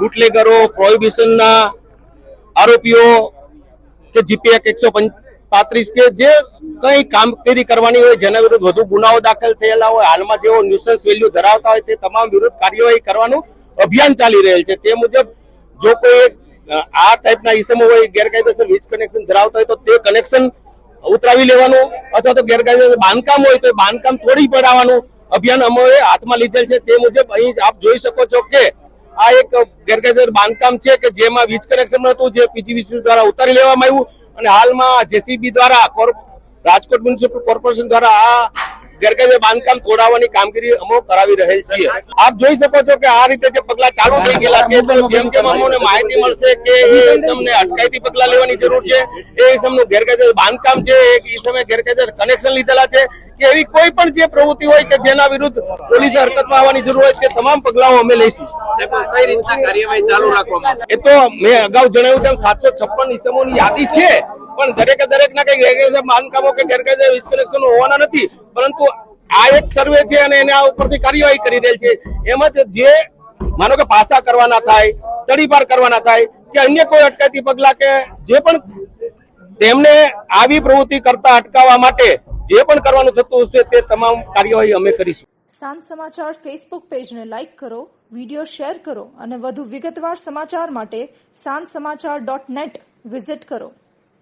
બુટલેગરો, પ્રોહિબિશનના આરોપીઓ કે GP act 135 કે જે કઈ કામગીરી કરવાની હોય, જેના વિરુદ્ધ વધુ ગુનાઓ દાખલ થયેલા હોય, હાલમાં જેઓ ન્યુસન્સ વેલ્યુ ધરાવતા હોય તે તમામ વિરુદ્ધ કાર્યવાહી કરવાનું અભિયાન ચાલી રહેલ છે। તે મુજબ જો કોઈ આ ટાઈપના ઇસમો હોય, ગેરકાયદેસર વીજ કનેક્શન ધરાવતા હોય તો તે કનેક્શન ઉતરાવી લેવાનું, અથવા તો ગેરકાયદેસર બાંધકામ હોય તો બાંધકામ તોડી પડાવવાનું અભિયાન અમે હાથમાં લીધેલ છે। તે મુજબ અહીં આપ જોઈ શકો છો કે આ એક ગેરકાયદેસર બાંધકામ છે કે જેમાં વીજ કનેક્શન હતું, જે પીજીવીસી દ્વારા ઉતારી લેવામાં આવ્યું અને હાલમાં જેસીબી દ્વારા રાજકોટ મ્યુનિસિપલ કોર્પોરેશન દ્વારા આ ગેરકાયદેસર બાંધકામ તોડાવવાની કામગીરી અમે કરાવી રહેલ છીએ। આપ જોઈ શકો છો કે આ રીતે જે પગલા ચાલુ થઈ ગયેલા છે, તો જેમ જેમ અમને માહિતી મળશે કે એ ઇસમને અટકાયતી પગલા લેવાની જરૂર છે, એ ઇસમનું ગેરકાયદેસર બાંધકામ છે, એક ઇસમે ગેરકાયદેસર કનેક્શન લીધેલા છે કે એવી કોઈ પણ જે પ્રવૃત્તિ હોય કે જેના વિરુદ્ધ પોલીસે હરકતમાં આવવાની જરૂર હોય તે તમામ પગલાઓ અમે લઈશું। કઈ રીતના કાર્યવાહી ચાલુ રાખવામાં? એ તો મેં અગાઉ જણાવ્યું તેમ 756 ઇસમોની યાદી છે, પણ દરેકે દરેકના કઈ ગેરકાયદેસર બાંધકામો કે ગેરકાયદેસર વીજ કનેક્શન હોવાના નથી, પરંતુ આ એક સર્વે છે અને એના ઉપરથી કાર્યવાહી કરી રહેલ છે। એમાં જે માનો કે પાસા કરવાના થાય, તડીપાર કરવાના થાય કે અન્ય કોઈ અટકાયતી પગલા કે જે પણ તેમને આવી પ્રવૃત્તિ કરતા અટકાવવા માટે જે પણ કરવાનું થતું હશે તે તમામ કાર્યવાહી અમે કરીશું। સાંજ સમાચાર ફેસબુક પેજને લાઇક કરો, વિડીયો શેર કરો અને વધુ વિગતવાર સમાચાર માટે sanssamachar.net વિઝિટ કરો।